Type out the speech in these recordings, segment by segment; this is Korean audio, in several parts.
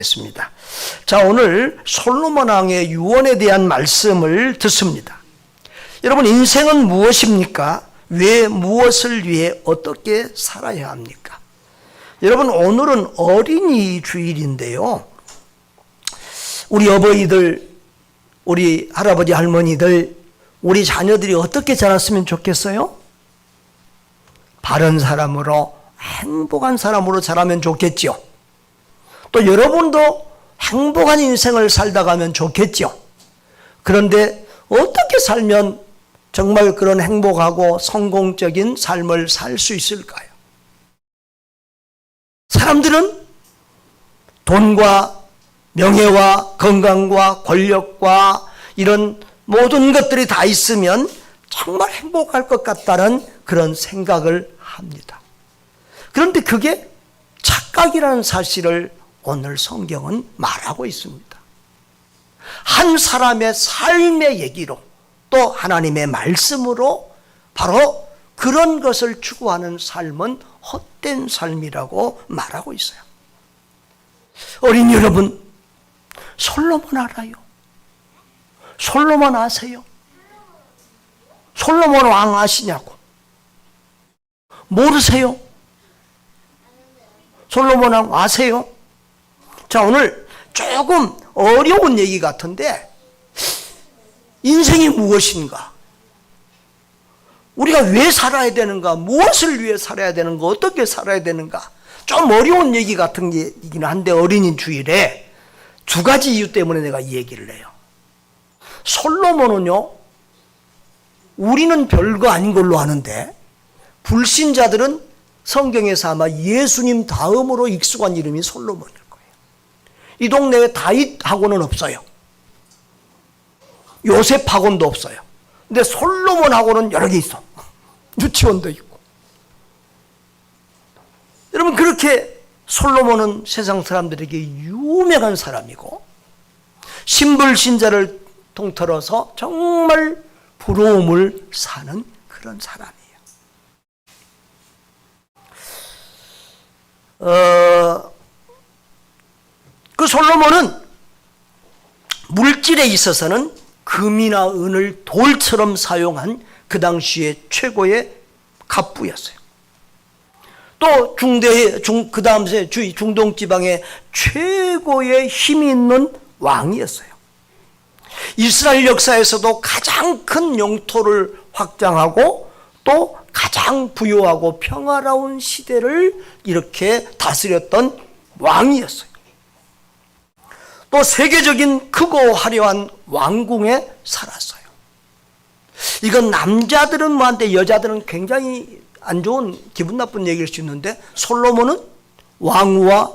습니다. 자, 오늘 솔로몬 왕의 유언에 대한 말씀을 듣습니다. 여러분, 인생은 무엇입니까? 왜, 무엇을 위해 어떻게 살아야 합니까? 여러분, 오늘은 어린이 주일인데요. 우리 어버이들, 우리 할아버지 할머니들, 우리 자녀들이 어떻게 자랐으면 좋겠어요? 바른 사람으로, 행복한 사람으로 자라면 좋겠죠. 또 여러분도 행복한 인생을 살다 가면 좋겠죠. 그런데 어떻게 살면 정말 그런 행복하고 성공적인 삶을 살 수 있을까요? 사람들은 돈과 명예와 건강과 권력과 이런 모든 것들이 다 있으면 정말 행복할 것 같다는 그런 생각을 합니다. 그런데 그게 착각이라는 사실을 오늘 성경은 말하고 있습니다. 한 사람의 삶의 얘기로 또 하나님의 말씀으로 바로 그런 것을 추구하는 삶은 헛된 삶이라고 말하고 있어요. 어린이 여러분, 솔로몬 알아요? 솔로몬 아세요? 솔로몬 왕 아시냐고? 모르세요? 솔로몬 왕 아세요? 자, 오늘 조금 어려운 얘기 같은데, 인생이 무엇인가? 우리가 왜 살아야 되는가? 무엇을 위해 살아야 되는가? 어떻게 살아야 되는가? 좀 어려운 얘기 같은 얘기긴 한데, 어린이 주일에 두 가지 이유 때문에 내가 이 얘기를 해요. 솔로몬은요, 우리는 별거 아닌 걸로 아는데, 불신자들은 성경에서 아마 예수님 다음으로 익숙한 이름이 솔로몬이에요. 이 동네에 다윗 학원은 없어요. 요셉 학원도 없어요. 근데 솔로몬 학원은 여러 개 있어. 유치원도 있고. 여러분, 그렇게 솔로몬은 세상 사람들에게 유명한 사람이고, 신불신자를 통틀어서 정말 부러움을 사는 그런 사람이에요. 그 솔로몬은 물질에 있어서는 금이나 은을 돌처럼 사용한 그 당시의 최고의 갑부였어요. 또 그 다음에 중동 지방의 최고의 힘이 있는 왕이었어요. 이스라엘 역사에서도 가장 큰 영토를 확장하고 또 가장 부유하고 평화로운 시대를 이렇게 다스렸던 왕이었어요. 또 세계적인 크고 화려한 왕궁에 살았어요. 이건 남자들은 뭐한테 여자들은 굉장히 안 좋은 기분 나쁜 얘기일 수 있는데, 솔로몬은 왕후와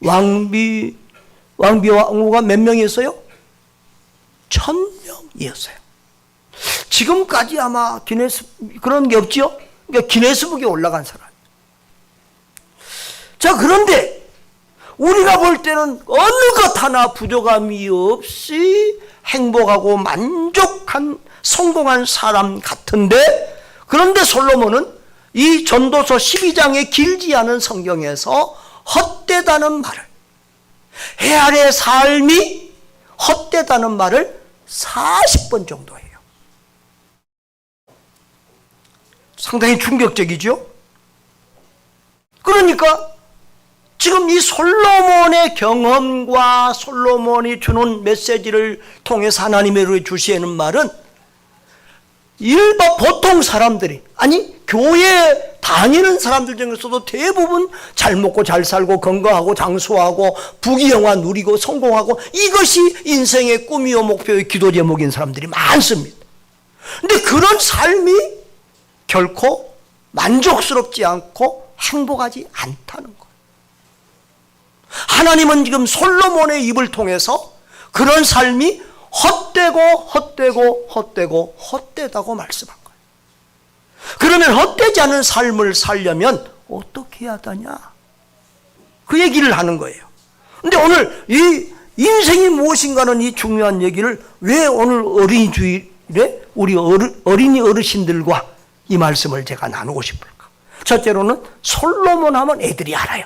왕비와 몇 명이었어요? 1000명이었어요. 지금까지 아마 그런 게 없죠? 그러니까 기네스북에 올라간 사람. 자, 그런데 우리가 볼 때는 어느 것 하나 부족함이 없이 행복하고 만족한 성공한 사람 같은데, 그런데 솔로몬은 이 전도서 12장의 길지 않은 성경에서 헛되다는 말을, 헤아려의 삶이 헛되다는 말을 40번 정도 해요. 상당히 충격적이죠? 그러니까 지금 이 솔로몬의 경험과 솔로몬이 주는 메시지를 통해서 하나님이 주시는 말은 보통 사람들이, 아니 교회 다니는 사람들 중에서도 대부분 잘 먹고 잘 살고 건강하고 장수하고 부귀영화 누리고 성공하고, 이것이 인생의 꿈이요 목표요 기도 제목인 사람들이 많습니다. 근데 그런 삶이 결코 만족스럽지 않고 행복하지 않다는 거예요. 하나님은 지금 솔로몬의 입을 통해서 그런 삶이 헛되다고 말씀한 거예요. 그러면 헛되지 않은 삶을 살려면 어떻게 해야 하냐? 그 얘기를 하는 거예요. 근데 오늘 이 인생이 무엇인가는 이 중요한 얘기를 왜 오늘 어린이 주일에 우리 어린이 어르신들과 이 말씀을 제가 나누고 싶을까? 첫째로는 솔로몬 하면 애들이 알아요.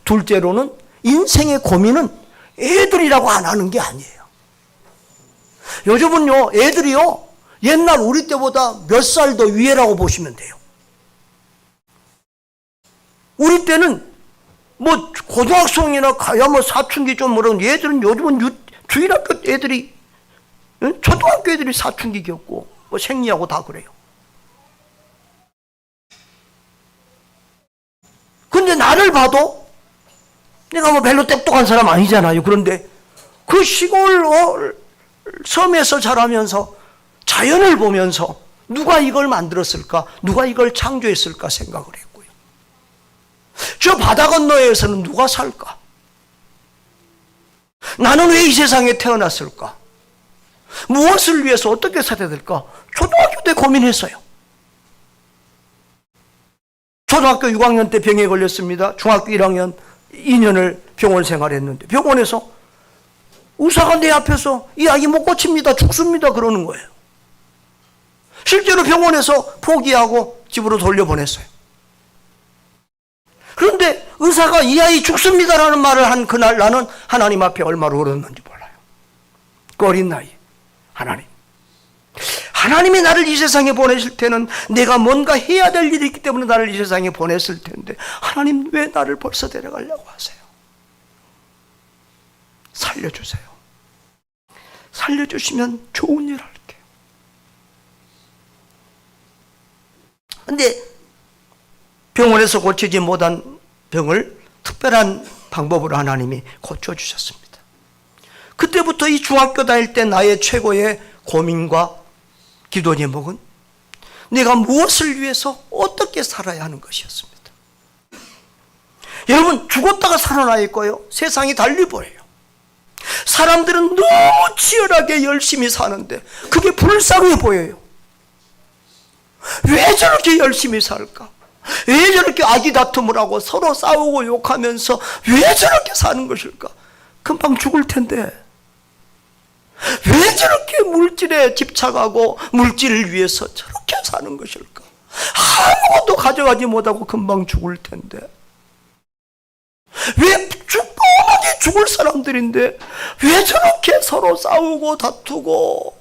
둘째로는 인생의 고민은 애들이라고 안 하는 게 아니에요. 요즘은요, 애들이요, 옛날 우리 때보다 몇 살 더 위에라고 보시면 돼요. 우리 때는 뭐 고등학생이나 가야 뭐 사춘기 좀 모르는 얘들은 요즘은 주일학교 애들이, 초등학교 애들이 사춘기 겪고 뭐 생리하고 다 그래요. 근데 나를 봐도 내가 뭐 별로 똑똑한 사람 아니잖아요. 그런데 그 시골 섬에서 자라면서 자연을 보면서 누가 이걸 만들었을까? 누가 이걸 창조했을까 생각을 했고요. 저 바다 건너에서는 누가 살까? 나는 왜 이 세상에 태어났을까? 무엇을 위해서 어떻게 살아야 될까? 초등학교 때 고민했어요. 초등학교 6학년 때 병에 걸렸습니다. 중학교 1학년 2년을 병원 생활했는데 병원에서 의사가 내 앞에서 이 아기 못 고칩니다. 죽습니다. 그러는 거예요. 실제로 병원에서 포기하고 집으로 돌려보냈어요. 그런데 의사가 이 아이 죽습니다라는 말을 한 그날 나는 하나님 앞에 얼마나 울었는지 몰라요. 그 어린 나이에 하나님이 나를 이 세상에 보내실 때는 내가 뭔가 해야 될 일이 있기 때문에 나를 이 세상에 보냈을 텐데 하나님 왜 나를 벌써 데려가려고 하세요? 살려주세요. 살려주시면 좋은 일 할게요. 근데 병원에서 고치지 못한 병을 특별한 방법으로 하나님이 고쳐주셨습니다. 그때부터 이 중학교 다닐 때 나의 최고의 고민과 기도 제목은 내가 무엇을 위해서 어떻게 살아야 하는 것이었습니다. 여러분, 죽었다가 살아날 거예요. 세상이 달리 보여요. 사람들은 너무 치열하게 열심히 사는데 그게 불쌍해 보여요. 왜 저렇게 열심히 살까? 왜 저렇게 악의 다툼을 하고 서로 싸우고 욕하면서 왜 저렇게 사는 것일까? 금방 죽을 텐데 왜 저렇게 물질에 집착하고 물질을 위해서 저렇게 사는 것일까? 아무것도 가져가지 못하고 금방 죽을 텐데 왜 뻔하게 죽을 사람들인데 왜 저렇게 서로 싸우고 다투고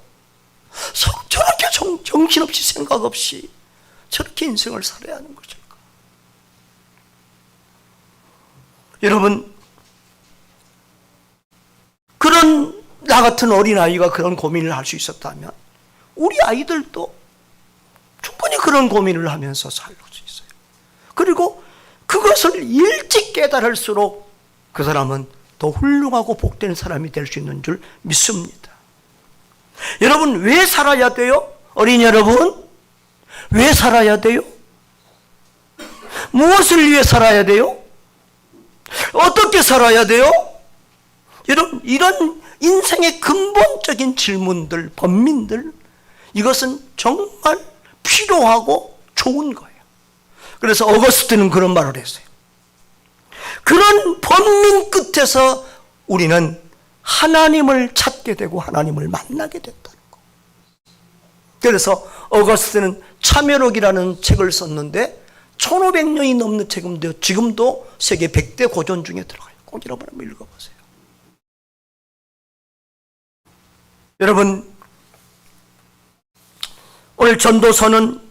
저렇게 정신없이 생각 없이 저렇게 인생을 살아야 하는 것일까? 여러분, 그런 나 같은 어린아이가 그런 고민을 할 수 있었다면 우리 아이들도 충분히 그런 고민을 하면서 살 수 있어요. 그리고 그것을 일찍 깨달을수록 그 사람은 더 훌륭하고 복된 사람이 될 수 있는 줄 믿습니다. 여러분, 왜 살아야 돼요? 어린이 여러분, 왜 살아야 돼요? 무엇을 위해 살아야 돼요? 어떻게 살아야 돼요? 여러분, 이런 인생의 근본적인 질문들, 번민들, 이것은 정말 필요하고 좋은 거예요. 그래서 어거스틴은 그런 말을 했어요. 그런 번민 끝에서 우리는 하나님을 찾게 되고 하나님을 만나게 됐다는 거. 그래서 어거스틴은 참회록이라는 책을 썼는데 1500년이 넘는 책인데 지금도 세계 100대 고전 중에 들어가요. 꼭 여러분 한번 읽어보세요. 여러분, 오늘 전도서는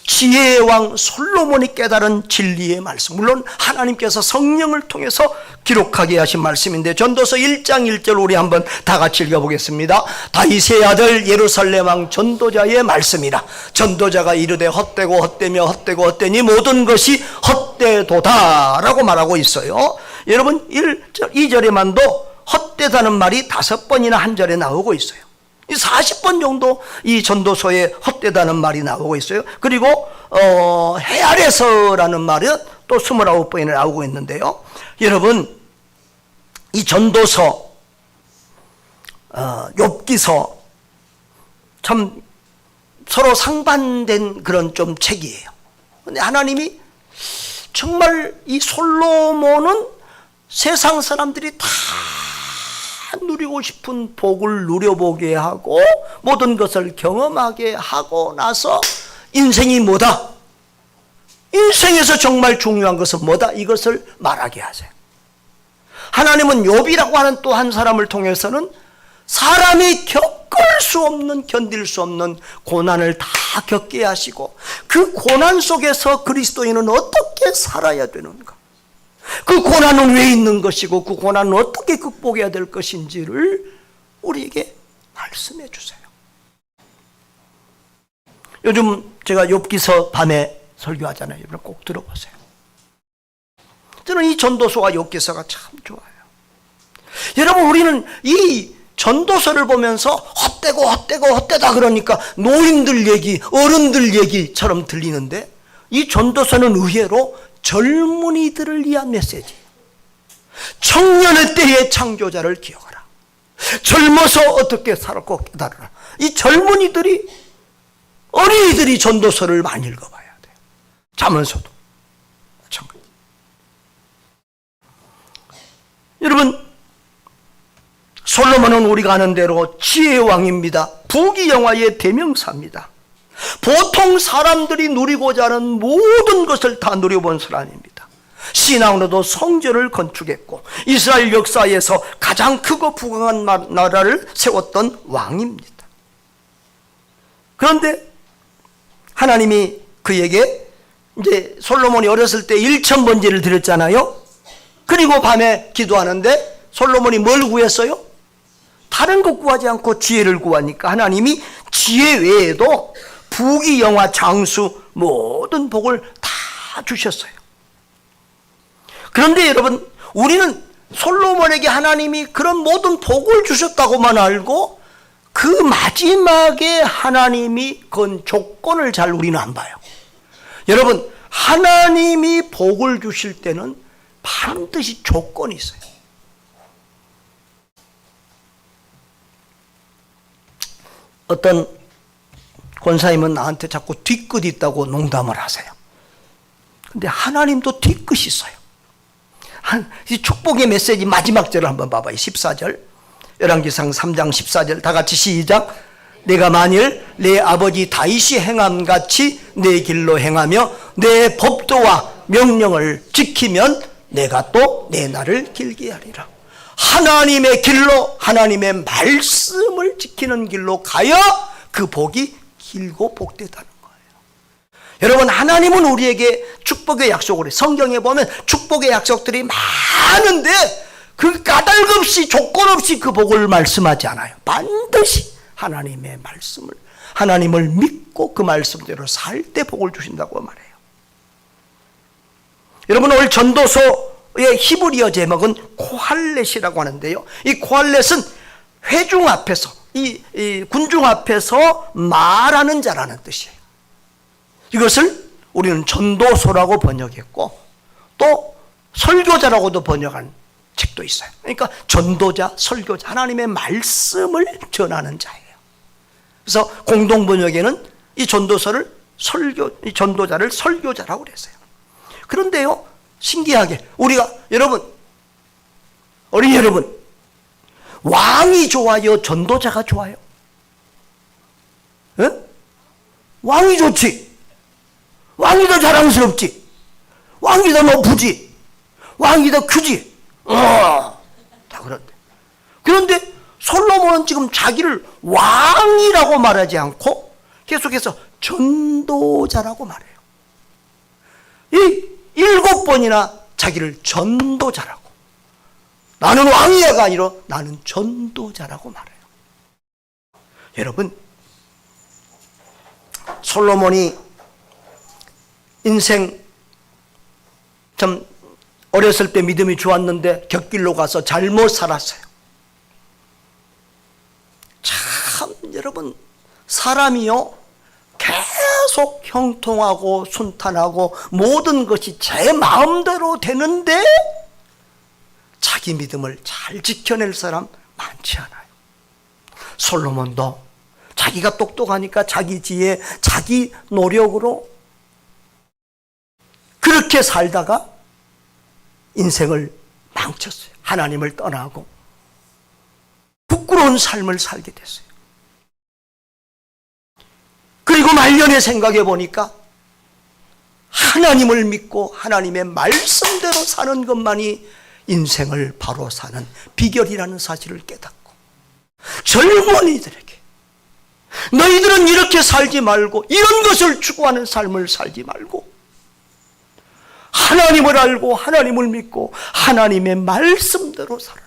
지혜의 왕 솔로몬이 깨달은 진리의 말씀, 물론 하나님께서 성령을 통해서 기록하게 하신 말씀인데 전도서 1장 1절 우리 한번 다 같이 읽어보겠습니다. 다윗의 아들 예루살렘 왕 전도자의 말씀이라. 전도자가 이르되 헛되고 헛되며 헛되고 헛되니 모든 것이 헛되도다 라고 말하고 있어요. 여러분, 1절 2절에만도 헛되다는 말이 5번이나 한 절에 나오고 있어요. 40번 정도 이 전도서에 헛되다는 말이 나오고 있어요. 그리고 해 아래서라는 말은 또 29번이나 나오고 있는데요. 여러분, 이 전도서, 욥기서 참 서로 상반된 그런 좀 책이에요. 근데 하나님이 정말 이 솔로몬은 세상 사람들이 다 누리고 싶은 복을 누려보게 하고 모든 것을 경험하게 하고 나서 인생이 뭐다? 인생에서 정말 중요한 것은 뭐다? 이것을 말하게 하세요. 하나님은 욥이라고 하는 또 한 사람을 통해서는 사람이 겪을 수 없는, 견딜 수 없는 고난을 다 겪게 하시고 그 고난 속에서 그리스도인은 어떻게 살아야 되는가, 그 고난은 왜 있는 것이고 그 고난은 어떻게 극복해야 될 것인지를 우리에게 말씀해 주세요. 요즘 제가 욥기서 밤에 설교하잖아요. 여러분 꼭 들어보세요. 저는 이 전도서와 욥기서가 참 좋아요. 여러분, 우리는 이 전도서를 보면서 헛되다 그러니까 노인들 얘기, 어른들 얘기처럼 들리는데 이 전도서는 의외로 젊은이들을 위한 메시지예요. 청년의 때의 창조자를 기억하라. 젊어서 어떻게 살았고 깨달으라. 이 젊은이들이, 어린이들이 전도서를 많이 읽어봐야 돼요. 잠언서도 마찬가지. 여러분, 솔로몬은 우리가 아는 대로 지혜의 왕입니다. 부귀영화의 대명사입니다. 보통 사람들이 누리고자 하는 모든 것을 다 누려본 사람입니다. 신앙으로도 성전을 건축했고 이스라엘 역사에서 가장 크고 부강한 나라를 세웠던 왕입니다. 그런데 하나님이 그에게 이제 솔로몬이 어렸을 때 1000번제를 드렸잖아요. 그리고 밤에 기도하는데 솔로몬이 뭘 구했어요? 다른 것 구하지 않고 지혜를 구하니까 하나님이 지혜 외에도 부귀영화, 장수, 모든 복을 다 주셨어요. 그런데 여러분, 우리는 솔로몬에게 하나님이 그런 모든 복을 주셨다고만 알고 그 마지막에 하나님이 건 조건을 잘 우리는 안 봐요. 여러분, 하나님이 복을 주실 때는 반드시 조건이 있어요. 어떤 권사님은 나한테 자꾸 뒤끝 있다고 농담을 하세요. 근데 하나님도 뒤끝이 있어요. 이 축복의 메시지 마지막 절을 한번 봐봐요. 14절, 열왕기상 3장 14절 다 같이 시작. 내가 만일 내 아버지 다윗이 행함같이 내 길로 행하며 내 법도와 명령을 지키면 내가 또 내 날을 길게 하리라. 하나님의 길로, 하나님의 말씀을 지키는 길로 가야 그 복이 길고 복되다는 거예요. 여러분, 하나님은 우리에게 축복의 약속을 해요. 성경에 보면 축복의 약속들이 많은데 그 까닭 없이, 조건 없이 그 복을 말씀하지 않아요. 반드시 하나님의 말씀을, 하나님을 믿고 그 말씀대로 살 때 복을 주신다고 말해요. 여러분, 오늘 전도서의 히브리어 제목은 코할렛이라고 하는데요, 이 코할렛은 회중 앞에서, 이 군중 앞에서 말하는 자라는 뜻이에요. 이것을 우리는 전도서라고 번역했고 또 설교자라고도 번역한 책도 있어요. 그러니까 전도자, 설교자, 하나님의 말씀을 전하는 자예요. 그래서 공동 번역에는 이 전도서를 이 전도자를 설교자라고 그랬어요. 그런데요, 신기하게 우리가, 여러분, 어린이 여러분, 왕이 좋아요, 전도자가 좋아요? 에? 왕이 좋지. 왕이 더 자랑스럽지. 왕이 더 높으지. 왕이 더 크지. 다 그런데. 그런데 솔로몬은 지금 자기를 왕이라고 말하지 않고 계속해서 전도자라고 말해요. 이 7번이나 자기를 전도자라고. 나는 왕이야가 아니라 나는 전도자라고 말해요. 여러분, 솔로몬이 인생 참 어렸을 때 믿음이 좋았는데 곁길로 가서 잘못 살았어요. 참 여러분, 사람이요 계속 형통하고 순탄하고 모든 것이 제 마음대로 되는데 자기 믿음을 잘 지켜낼 사람 많지 않아요. 솔로몬도 자기가 똑똑하니까 자기 지혜, 자기 노력으로 그렇게 살다가 인생을 망쳤어요. 하나님을 떠나고 부끄러운 삶을 살게 됐어요. 그리고 말년에 생각해 보니까 하나님을 믿고 하나님의 말씀대로 사는 것만이 인생을 바로 사는 비결이라는 사실을 깨닫고 젊은이들에게 너희들은 이렇게 살지 말고 이런 것을 추구하는 삶을 살지 말고 하나님을 알고 하나님을 믿고 하나님의 말씀대로 살아라.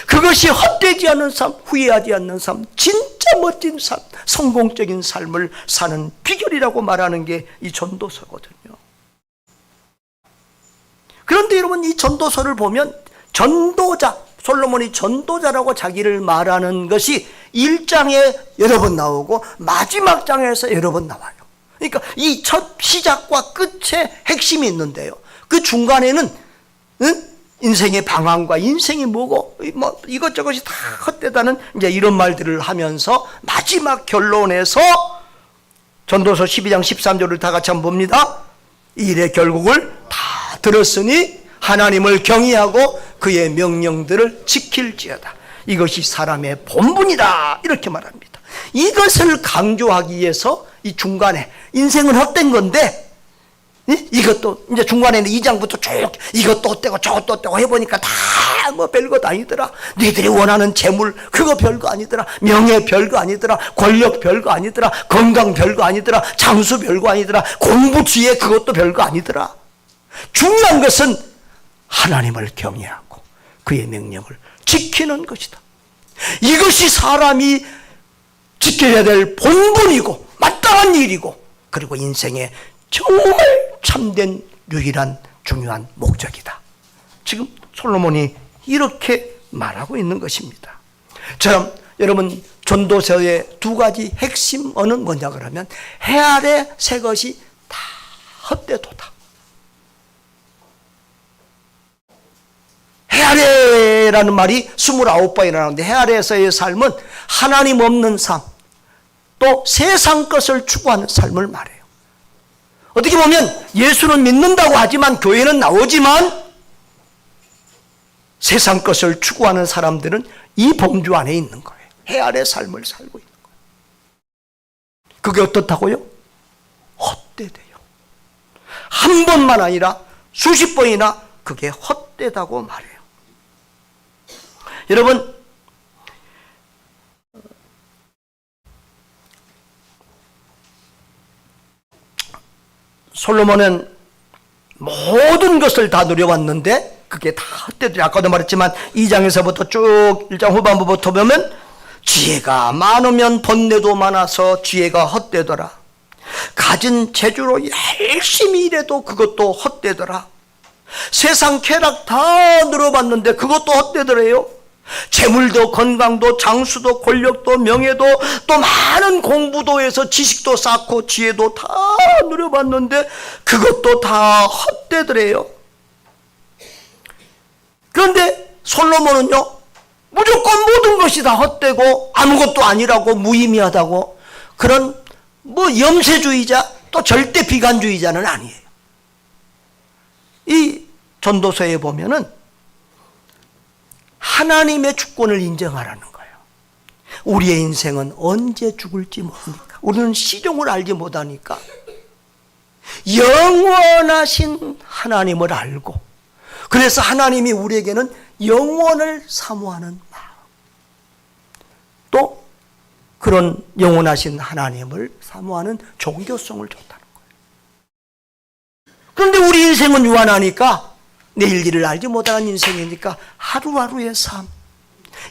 그것이 헛되지 않은 삶, 후회하지 않는 삶, 진짜 멋진 삶, 성공적인 삶을 사는 비결이라고 말하는 게 이 전도서거든요. 그런데 여러분, 이 전도서를 보면 전도자, 솔로몬이 전도자라고 자기를 말하는 것이 1장에 여러 번 나오고 마지막 장에서 여러 번 나와요. 그러니까 이 첫 시작과 끝에 핵심이 있는데요, 그 중간에는 인생의 방황과 인생이 뭐고 뭐 이것저것이 다 헛되다는 이제 이런 말들을 하면서 마지막 결론에서 전도서 12장 13절을 다 같이 한번 봅니다. 이 일의 결국을 다 들었으니 하나님을 경외하고 그의 명령들을 지킬지어다. 이것이 사람의 본분이다. 이렇게 말합니다. 이것을 강조하기 위해서 이 중간에 인생은 헛된 건데 이것도 이제 중간에는 2장부터 쭉 이것도 헛되고 저것도 헛되고 해보니까 다 뭐 별것 아니더라. 너희들이 원하는 재물 그거 별거 아니더라. 명예 별거 아니더라. 권력 별거 아니더라. 건강 별거 아니더라. 장수 별거 아니더라. 공부 지혜 그것도 별거 아니더라. 중요한 것은 하나님을 경외하고 그의 명령을 지키는 것이다. 이것이 사람이 지켜야 될 본분이고 마땅한 일이고 그리고 인생의 정말 참된 유일한 중요한 목적이다. 지금 솔로몬이 이렇게 말하고 있는 것입니다. 저는 여러분 전도서의 두 가지 핵심 언어는 뭐냐 그러면 해 아래 새 것이 다 헛되도다. 해 아래라는 말이 29번이나 나오는데 해 아래에서의 삶은 하나님 없는 삶, 또 세상 것을 추구하는 삶을 말해요. 어떻게 보면 예수는 믿는다고 하지만 교회는 나오지만 세상 것을 추구하는 사람들은 이 범주 안에 있는 거예요. 해 아래 삶을 살고 있는 거예요. 그게 어떻다고요? 헛되대요. 한 번만 아니라 수십 번이나 그게 헛되다고 말해요. 여러분, 솔로몬은 모든 것을 다 누려왔는데 그게 다 헛되더라. 아까도 말했지만 2장에서부터 쭉 1장 후반부부터 보면 지혜가 많으면 번뇌도 많아서 지혜가 헛되더라. 가진 재주로 열심히 일해도 그것도 헛되더라. 세상 쾌락 다 누려봤는데 그것도 헛되더래요. 재물도 건강도 장수도 권력도 명예도 또 많은 공부도 해서 지식도 쌓고 지혜도 다 누려봤는데 그것도 다 헛되더래요. 그런데 솔로몬은요, 무조건 모든 것이 다 헛되고 아무것도 아니라고 무의미하다고 그런 뭐 염세주의자 또 절대 비관주의자는 아니에요. 이 전도서에 보면은 하나님의 주권을 인정하라는 거예요. 우리의 인생은 언제 죽을지 모르니까, 우리는 시종을 알지 못하니까 영원하신 하나님을 알고, 그래서 하나님이 우리에게는 영원을 사모하는 마음, 또 그런 영원하신 하나님을 사모하는 종교성을 줬다는 거예요. 그런데 우리 인생은 유한하니까, 내일 일을 알지 못하는 인생이니까 하루하루의 삶,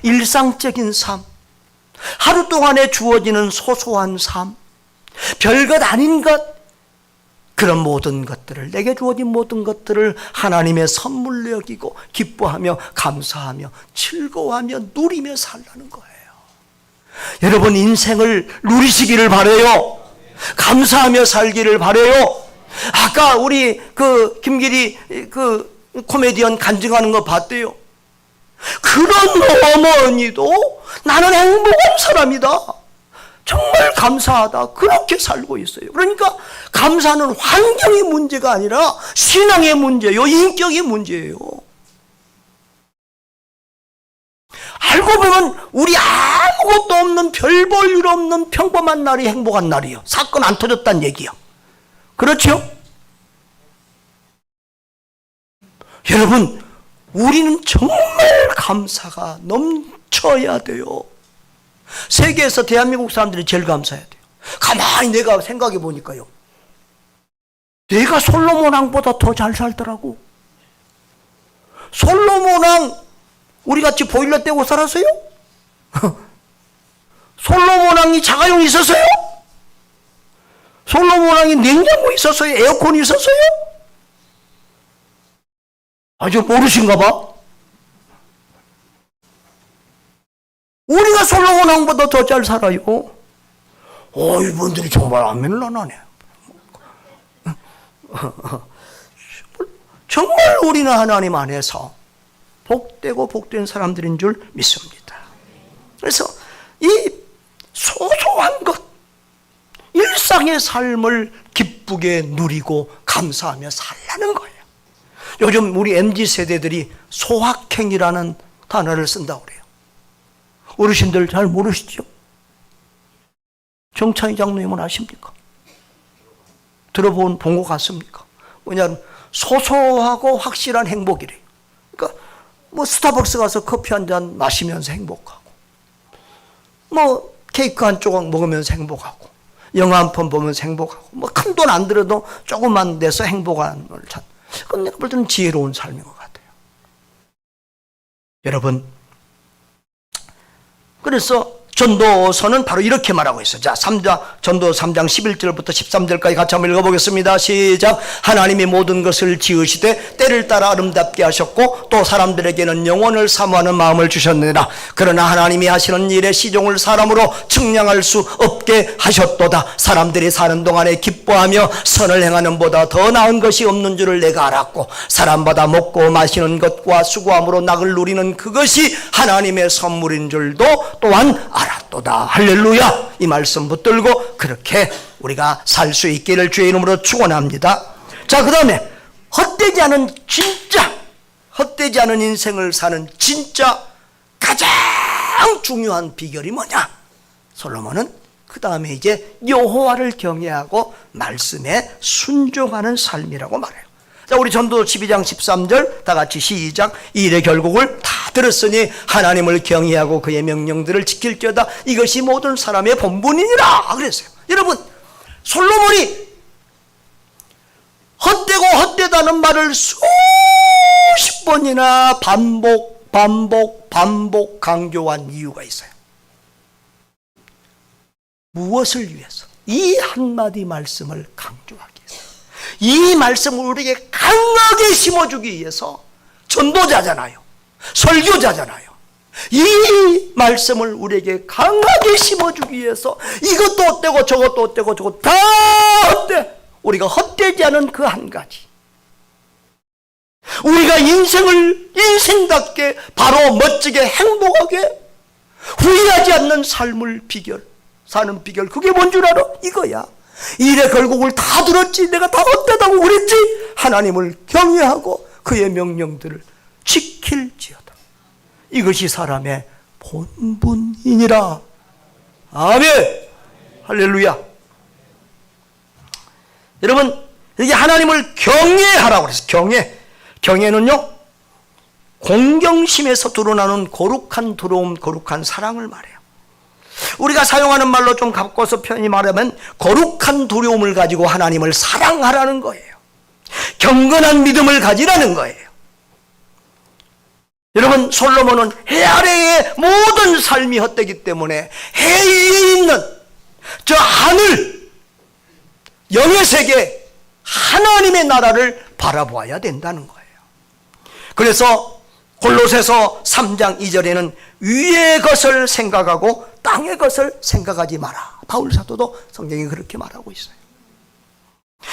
일상적인 삶, 하루 동안에 주어지는 소소한 삶, 별것 아닌 것, 그런 모든 것들을, 내게 주어진 모든 것들을 하나님의 선물로 여기고 기뻐하며 감사하며 즐거워하며 누리며 살라는 거예요. 여러분, 인생을 누리시기를 바라요. 감사하며 살기를 바라요. 아까 우리 김길이 코미디언 간증하는 거 봤대요. 그런 어머니도 나는 행복한 사람이다, 정말 감사하다, 그렇게 살고 있어요. 그러니까 감사는 환경의 문제가 아니라 신앙의 문제예요. 인격의 문제예요. 알고 보면 우리 아무것도 없는, 별 볼 일 없는 평범한 날이 행복한 날이에요. 사건 안 터졌다는 얘기요. 그렇죠? 여러분, 우리는 정말 감사가 넘쳐야 돼요. 세계에서 대한민국 사람들이 제일 감사해야 돼요. 가만히 내가 생각해 보니까요, 내가 솔로몬 왕보다 더 잘 살더라고. 솔로몬 왕 우리같이 보일러 떼고 살았어요? 솔로몬 왕이 자가용이 있었어요? 솔로몬 왕이 냉장고 있었어요? 에어컨이 있었어요? 아주 모르신가 봐. 우리가 솔로몬 왕보다 더 잘 살아요. 이분들이 정말 아멘을 안 하네. 정말 우리는 하나님 안에서 복되고 복된 사람들인 줄 믿습니다. 그래서 이 소소한 것, 일상의 삶을 기쁘게 누리고 감사하며 살라는 거예요. 요즘 우리 MZ세대들이 소확행이라는 단어를 쓴다고 그래요. 어르신들 잘 모르시죠? 정창희 장로님은 아십니까? 본 것 같습니까? 뭐냐면 소소하고 확실한 행복이래요. 그러니까 뭐 스타벅스 가서 커피 한 잔 마시면서 행복하고, 뭐 케이크 한 조각 먹으면서 행복하고, 영화 한 편 보면서 행복하고, 뭐 큰 돈 안 들어도 조금만 내서 행복한 걸 찾. 그건 내가 볼 때는 지혜로운 삶인 것 같아요. 여러분, 그래서 전도서는 바로 이렇게 말하고 있어요. 자, 전도 3장 11절부터 13절까지 같이 한번 읽어보겠습니다. 시작. 하나님이 모든 것을 지으시되 때를 따라 아름답게 하셨고 또 사람들에게는 영원을 사모하는 마음을 주셨느니라. 그러나 하나님이 하시는 일의 시종을 사람으로 측량할 수 없게 하셨도다. 사람들이 사는 동안에 기뻐하며 선을 행하는 보다 더 나은 것이 없는 줄을 내가 알았고 사람마다 먹고 마시는 것과 수고함으로 낙을 누리는 그것이 하나님의 선물인 줄도 또한 알았도다. 할렐루야. 이 말씀 붙들고 그렇게 우리가 살 수 있기를 주의 이름으로 축원합니다. 자, 그 다음에 헛되지 않은 인생을 사는 진짜 가장 중요한 비결이 뭐냐? 솔로몬은 그 다음에 이제 여호와를 경외하고 말씀에 순종하는 삶이라고 말해요. 자, 우리 전도 12장 13절 다 같이 시작. 이 일의 결국을 다 들었으니 하나님을 경외하고 그의 명령들을 지킬지어다. 이것이 모든 사람의 본분이니라 그랬어요. 여러분, 솔로몬이 헛되고 헛되다는 말을 수십 번이나 반복 강조한 이유가 있어요. 무엇을 위해서? 이 한마디 말씀을 강조하기 위해서. 이 말씀을 우리에게 강하게 심어주기 위해서. 전도자잖아요. 설교자잖아요. 이 말씀을 우리에게 강하게 심어주기 위해서 이것도 어때고 저것도 어때고 저것도 다 어때? 우리가 헛되지 않은 그 한 가지. 우리가 인생답게 바로 멋지게 행복하게 후회하지 않는 삶을 사는 비결. 그게 뭔 줄 알아? 이거야. 일의 결국을 다 들었지. 내가 다 헛되다고 그랬지. 하나님을 경외하고 그의 명령들을 지킬지어다. 이것이 사람의 본분이니라. 아멘. 할렐루야. 여러분, 이게 하나님을 경외하라고 그랬어요. 경외는요, 공경심에서 드러나는 거룩한 두려움, 거룩한 사랑을 말해요. 우리가 사용하는 말로 좀 바꿔서 편히 말하면 거룩한 두려움을 가지고 하나님을 사랑하라는 거예요. 경건한 믿음을 가지라는 거예요. 여러분, 솔로몬은 해 아래의 모든 삶이 헛되기 때문에 해 위에 있는 저 하늘, 영의 세계, 하나님의 나라를 바라보아야 된다는 거예요. 그래서 골로새서 3장 2절에는 위의 것을 생각하고 땅의 것을 생각하지 마라. 바울 사도도 성경이 그렇게 말하고 있어요.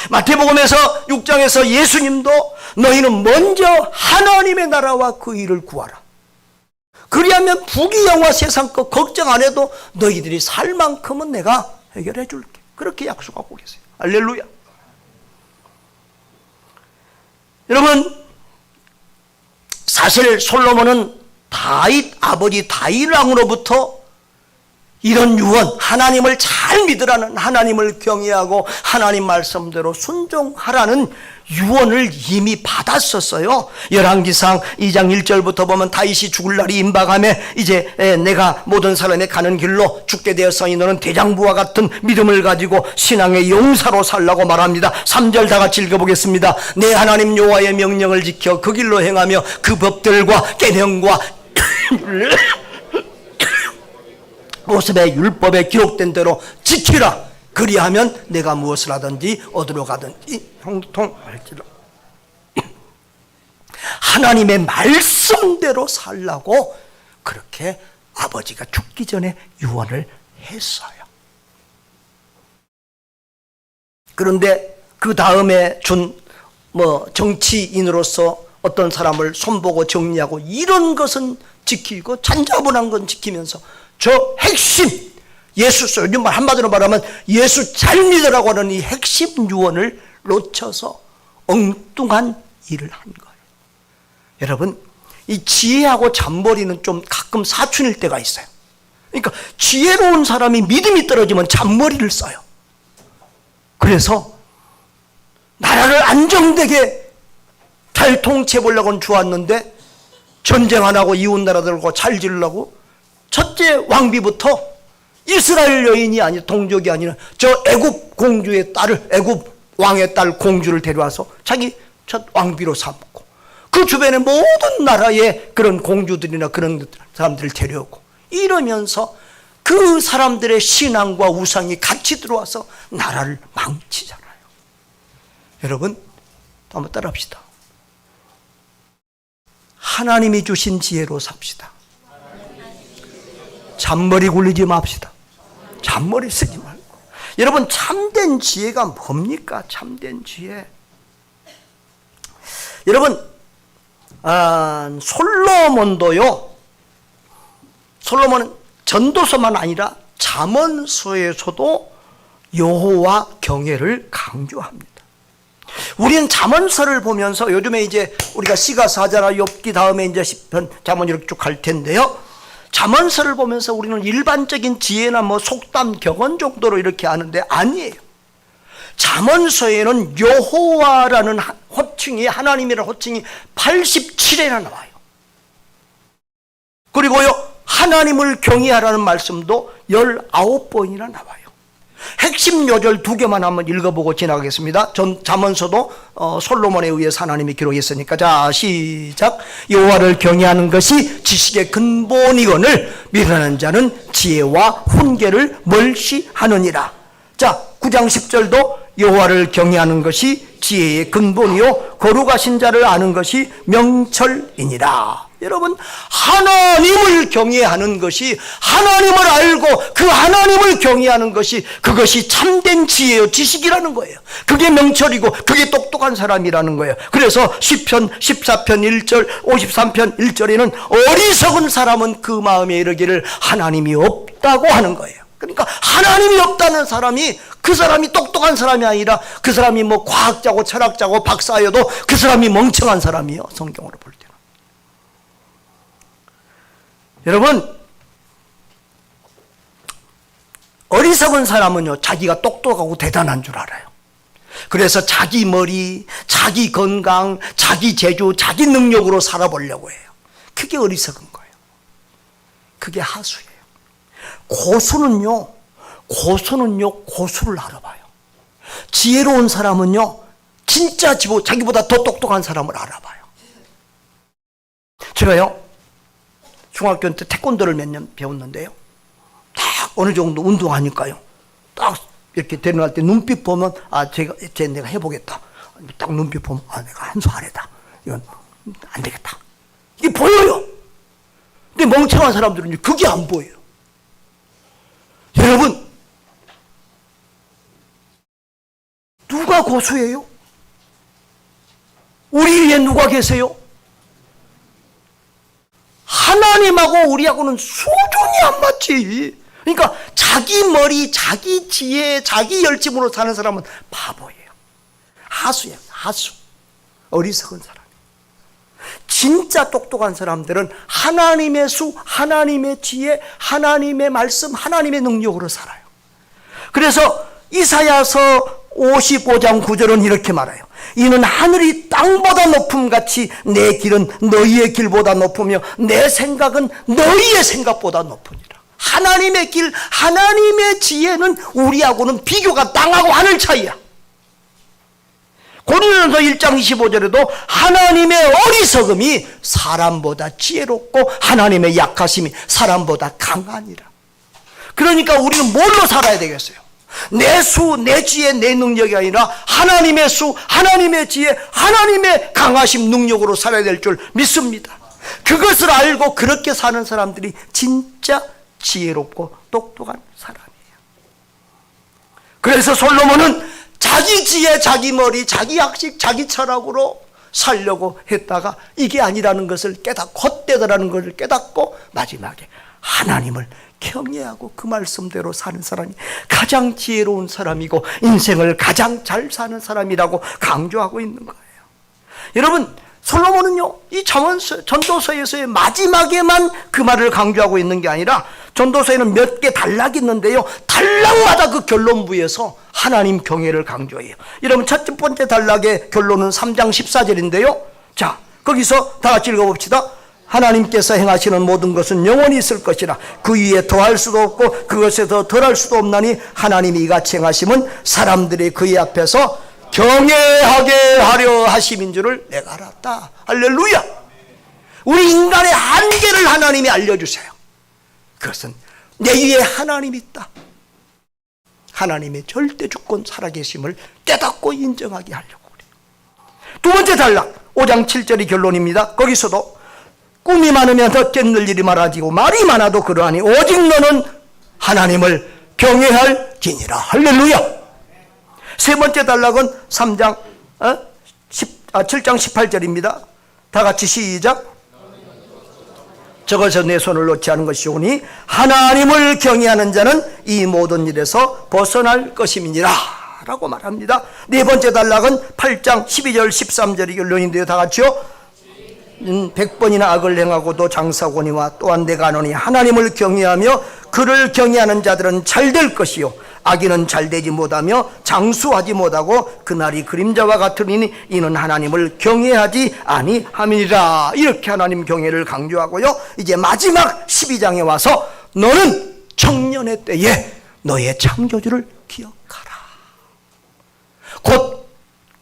마태복음에서 6장에서 예수님도 너희는 먼저 하나님의 나라와 그 일을 구하라. 그리하면 부귀영화 세상 것 걱정 안 해도 너희들이 살 만큼은 내가 해결해 줄게. 그렇게 약속하고 계세요. 할렐루야. 여러분, 사실 솔로몬은 아버지 다윗 왕으로부터 이런 유언, 하나님을 잘 믿으라는, 하나님을 경외하고 하나님 말씀대로 순종하라는 유언을 이미 받았었어요. 열왕기상 2장 1절부터 보면 다윗이 죽을 날이 임박하매 이제 내가 모든 사람의 가는 길로 죽게 되었으니 너는 대장부와 같은 믿음을 가지고 신앙의 용사로 살라고 말합니다. 3절 다 같이 읽어보겠습니다. 내 하나님 여호와의 명령을 지켜 그 길로 행하며 그 법들과 계명과 모습의 율법에 기록된 대로 지키라. 그리하면 내가 무엇을 하든지 어디로 가든지 형통할지라. 하나님의 말씀대로 살라고 그렇게 아버지가 죽기 전에 유언을 했어요. 그런데 그 다음에 정치인으로서 어떤 사람을 손보고 정리하고 이런 것은 지키고 잔자분한 건 지키면서 저 핵심 예수, 요즘 한마디로 말하면 예수 잘 믿으라고 하는 이 핵심 유언을 놓쳐서 엉뚱한 일을 한 거예요. 여러분, 이 지혜하고 잔머리는 좀 가끔 사춘일 때가 있어요. 그러니까 지혜로운 사람이 믿음이 떨어지면 잔머리를 써요. 그래서 나라를 안정되게 잘 통치해 보려고는 좋았는데 전쟁 안 하고 이웃 나라들과 잘 지으려고 첫째 왕비부터 이스라엘 여인이 아니라 동족이 아니라 저 애굽 공주의 딸을, 애굽 왕의 딸 공주를 데려와서 자기 첫 왕비로 삼고 그 주변의 모든 나라의 그런 공주들이나 그런 사람들을 데려오고 이러면서 그 사람들의 신앙과 우상이 같이 들어와서 나라를 망치잖아요. 여러분, 한번 따라합시다. 하나님이 주신 지혜로 삽시다. 잔머리 굴리지 맙시다. 잔머리 쓰지 말고. 여러분, 참된 지혜가 뭡니까? 참된 지혜. 여러분, 솔로몬도요. 솔로몬은 전도서만 아니라 잠언서에서도 여호와 경외를 강조합니다. 우리는 잠언서를 보면서 요즘에 이제 우리가 시가사자나 욥기 다음에 이제 시편, 잠언 이렇게 쭉 갈 텐데요. 잠언서를 보면서 우리는 일반적인 지혜나 속담, 격언 정도로 이렇게 아는데 아니에요. 잠언서에는 여호와라는 호칭이, 하나님이라는 호칭이 87회나 나와요. 그리고요, 하나님을 경외하라는 말씀도 19번이나 나와요. 핵심 요절 2개만 한번 읽어보고 지나가겠습니다. 잠언서도 솔로몬에 의해서 하나님이 기록했으니까. 자, 시작. 여호와를 경외하는 것이 지식의 근본이거늘 미련한 자는 지혜와 훈계를 멀시하느니라. 자, 9장 10절도 여호와를 경외하는 것이 지혜의 근본이요 거룩하신 자를 아는 것이 명철이니라. 여러분, 하나님을 경외하는 것이, 하나님을 알고 그 하나님을 경외하는 것이, 그것이 참된 지혜요 지식이라는 거예요. 그게 명철이고 그게 똑똑한 사람이라는 거예요. 그래서 시편 14편 1절 53편 1절에는 어리석은 사람은 그 마음에 이르기를 하나님이 없다고 하는 거예요. 그러니까 하나님이 없다는 사람이, 그 사람이 똑똑한 사람이 아니라 그 사람이 과학자고 철학자고 박사여도 그 사람이 멍청한 사람이에요. 성경으로 볼 때는. 여러분, 어리석은 사람은요 자기가 똑똑하고 대단한 줄 알아요. 그래서 자기 머리, 자기 건강, 자기 재주, 자기 능력으로 살아보려고 해요. 그게 어리석은 거예요. 그게 하수예요. 고수는요 고수를 알아봐요. 지혜로운 사람은요 진짜 자기보다 더 똑똑한 사람을 알아봐요. 제가요 중학교 때 태권도를 몇 년 배웠는데요, 딱 어느 정도 운동하니까요 딱 이렇게 데려갈 때 눈빛 보면 내가 해보겠다. 딱 눈빛 보면 내가 한 수 아래다. 이건 안 되겠다. 이게 보여요. 근데 멍청한 사람들은 그게 안 보여요. 여러분, 누가 고수예요? 우리 위에 누가 계세요? 하나님하고 우리하고는 수준이 안 맞지. 그러니까 자기 머리, 자기 지혜, 자기 열심으로 사는 사람은 바보예요. 하수예요, 하수. 어리석은 사람. 진짜 똑똑한 사람들은 하나님의 수, 하나님의 지혜, 하나님의 말씀, 하나님의 능력으로 살아요. 그래서 이사야서 55장 9절은 이렇게 말해요. 이는 하늘이 땅보다 높음같이 내 길은 너희의 길보다 높으며 내 생각은 너희의 생각보다 높으니라. 하나님의 길, 하나님의 지혜는 우리하고는 비교가 땅하고 하늘 차이야. 고린도전서 1장 25절에도 하나님의 어리석음이 사람보다 지혜롭고 하나님의 약하심이 사람보다 강하니라. 그러니까 우리는 뭘로 살아야 되겠어요? 내 수, 내 지혜, 내 능력이 아니라 하나님의 수, 하나님의 지혜, 하나님의 강하심, 능력으로 살아야 될 줄 믿습니다. 그것을 알고 그렇게 사는 사람들이 진짜 지혜롭고 똑똑한 사람이에요. 그래서 솔로몬은 자기 지혜, 자기 머리, 자기 학식, 자기 철학으로 살려고 했다가 이게 아니라는 것을 깨닫고, 헛되다라는 것을 깨닫고 마지막에 하나님을 경외하고 그 말씀대로 사는 사람이 가장 지혜로운 사람이고 인생을 가장 잘 사는 사람이라고 강조하고 있는 거예요. 여러분, 솔로몬은요, 이 전도서에서의 마지막에만 그 말을 강조하고 있는 게 아니라 전도서에는 몇 개 단락이 있는데요, 단락마다 그 결론부에서 하나님 경외를 강조해요. 여러분, 첫 번째 단락의 결론은 3장 14절인데요. 자, 거기서 다 같이 읽어봅시다. 하나님께서 행하시는 모든 것은 영원히 있을 것이라. 그 위에 더할 수도 없고 그것에 더 덜할 수도 없나니 하나님이 이같이 행하심은 사람들이 그의 앞에서 경외하게 하려 하심인 줄을 내가 알았다. 할렐루야. 우리 인간의 한계를 하나님이 알려주세요. 그것은 내 위에 하나님이 있다. 하나님의 절대 주권 살아계심을 깨닫고 인정하게 하려고 그래요. 두 번째 단락 5장 7절이 결론입니다. 거기서도 꿈이 많으면 더 깼는 일이 많아지고 말이 많아도 그러하니 오직 너는 하나님을 경외할지니라. 할렐루야. 세 번째 단락은 7장 18절입니다. 다 같이 시작. 저것에서 내 손을 놓지 않은 것이오니 하나님을 경외하는 자는 이 모든 일에서 벗어날 것임이니라 라고 말합니다. 네 번째 단락은 8장 12절 13절이 결론인데요. 다 같이요. 100번이나 악을 행하고도 장사거니와 또한 내가 하노니 하나님을 경외하며 그를 경외하는 자들은 잘 될 것이요 악인은 잘 되지 못하며 장수하지 못하고 그날이 그림자와 같으니 이는 하나님을 경외하지 아니함이니라. 이렇게 하나님 경외를 강조하고요, 이제 마지막 12장에 와서 너는 청년의 때에 너의 창조주를 기억하라. 곧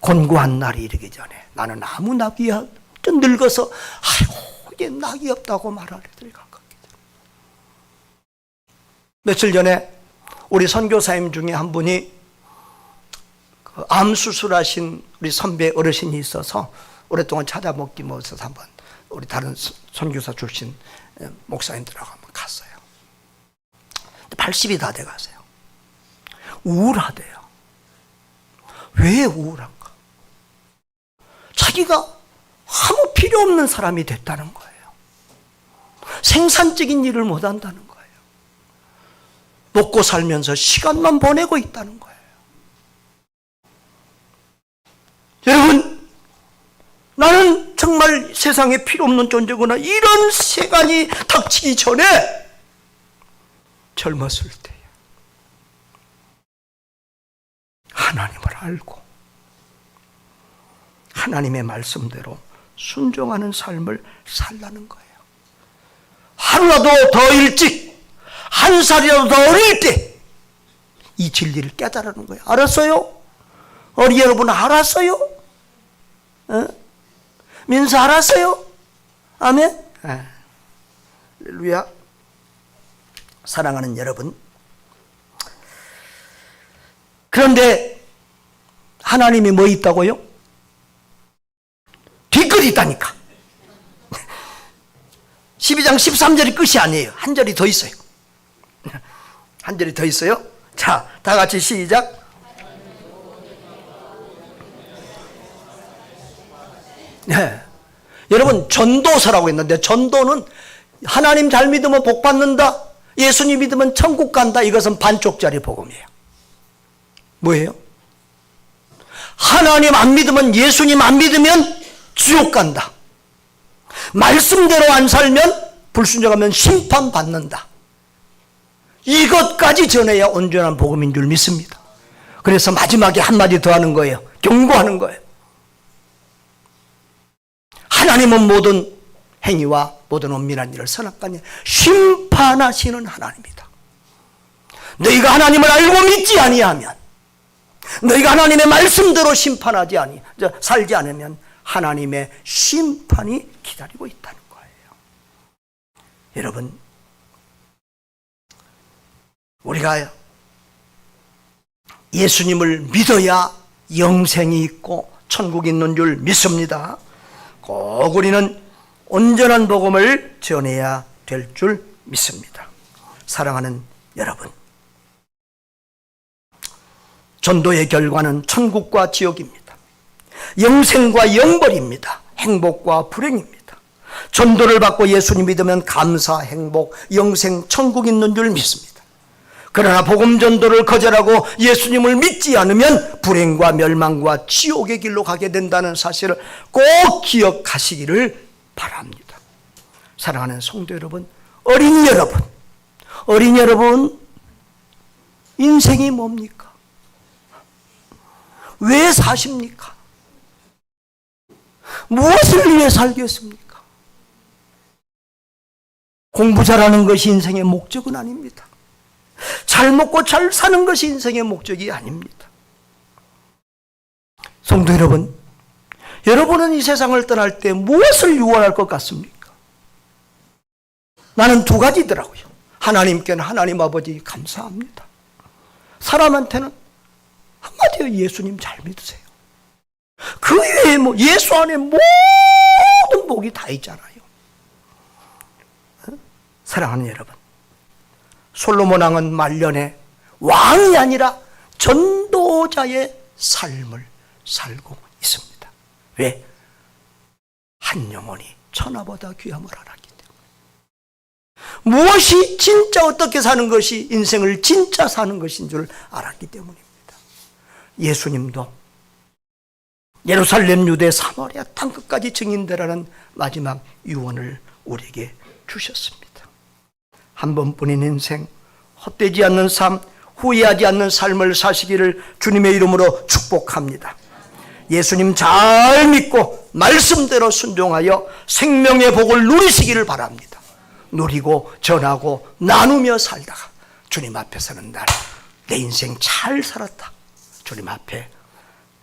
곤고한 날이 이르기 전에 나는 아무 낙이야 늙어서 아이고 이게 낙이 없다고 말할 애들이 가깝게 돼요. 며칠 전에 우리 선교사님 중에 한 분이 암 수술하신 우리 선배 어르신이 있어서 오랫동안 찾아먹기 못해서 한번 우리 다른 선교사 출신 목사님들하고 한번 갔어요. 80이 다 돼가세요. 우울하대요. 왜 우울한가? 자기가 아무 필요 없는 사람이 됐다는 거예요. 생산적인 일을 못한다는 거예요. 먹고 살면서 시간만 보내고 있다는 거예요. 여러분, 나는 정말 세상에 필요 없는 존재구나, 이런 시간이 닥치기 전에 젊었을 때에 하나님을 알고 하나님의 말씀대로 순종하는 삶을 살라는 거예요. 하루라도 더 일찍, 한 살이라도 더 어릴 때 이 진리를 깨달으는 거예요. 알았어요? 어린이 여러분 알았어요? 민수 알았어요? 아멘? 할렐루야. 사랑하는 여러분, 그런데 하나님이 뭐 있다고요? 뒷글이 있다니까. 12장 13절이 끝이 아니에요. 한 절이 더 있어요. 한 절이 더 있어요. 자, 다 같이 시작. 네. 여러분, 전도서라고 했는데 전도는 하나님 잘 믿으면 복 받는다, 예수님 믿으면 천국 간다, 이것은 반쪽짜리 복음이에요. 뭐예요? 하나님 안 믿으면, 예수님 안 믿으면 지옥 간다. 말씀대로 안 살면, 불순종하면 심판받는다. 이것까지 전해야 온전한 복음인 줄 믿습니다. 그래서 마지막에 한마디 더 하는 거예요. 경고하는 거예요. 하나님은 모든 행위와 모든 엄밀한 일을 선악간에 심판하시는 하나님이다. 너희가 하나님을 알고 믿지 아니하면, 너희가 하나님의 말씀대로 살지 않으면 하나님의 심판이 기다리고 있다는 거예요. 여러분, 우리가 예수님을 믿어야 영생이 있고 천국이 있는 줄 믿습니다. 꼭 우리는 온전한 복음을 전해야 될 줄 믿습니다. 사랑하는 여러분, 전도의 결과는 천국과 지옥입니다. 영생과 영벌입니다. 행복과 불행입니다. 전도를 받고 예수님 믿으면 감사, 행복, 영생, 천국 있는 줄 믿습니다. 그러나 복음 전도를 거절하고 예수님을 믿지 않으면 불행과 멸망과 지옥의 길로 가게 된다는 사실을 꼭 기억하시기를 바랍니다. 사랑하는 성도 여러분, 어린이 여러분, 인생이 뭡니까? 왜 사십니까? 무엇을 위해 살겠습니까? 공부 잘하는 것이 인생의 목적은 아닙니다. 잘 먹고 잘 사는 것이 인생의 목적이 아닙니다. 성도 여러분, 여러분은 이 세상을 떠날 때 무엇을 유언할 것 같습니까? 나는 두 가지더라고요. 하나님께는 하나님 아버지 감사합니다. 사람한테는 한마디로 예수님 잘 믿으세요. 그 외에 예수 안에 모든 복이 다 있잖아요. 사랑하는 여러분, 솔로몬 왕은 말년에 왕이 아니라 전도자의 삶을 살고 있습니다. 왜? 한 영혼이 천하보다 귀함을 알았기 때문에. 무엇이 진짜 어떻게 사는 것이 인생을 진짜 사는 것인 줄 알았기 때문입니다. 예수님도 예루살렘, 유대, 사마리아 땅끝까지 증인되라는 마지막 유언을 우리에게 주셨습니다. 한 번뿐인 인생, 헛되지 않는 삶, 후회하지 않는 삶을 사시기를 주님의 이름으로 축복합니다. 예수님 잘 믿고 말씀대로 순종하여 생명의 복을 누리시기를 바랍니다. 누리고 전하고 나누며 살다가 주님 앞에 서는 날, 내 인생 잘 살았다, 주님 앞에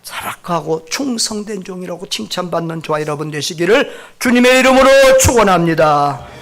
사랑하고 충성된 종이라고 칭찬받는 저와 여러분 되시기를 주님의 이름으로 축원합니다.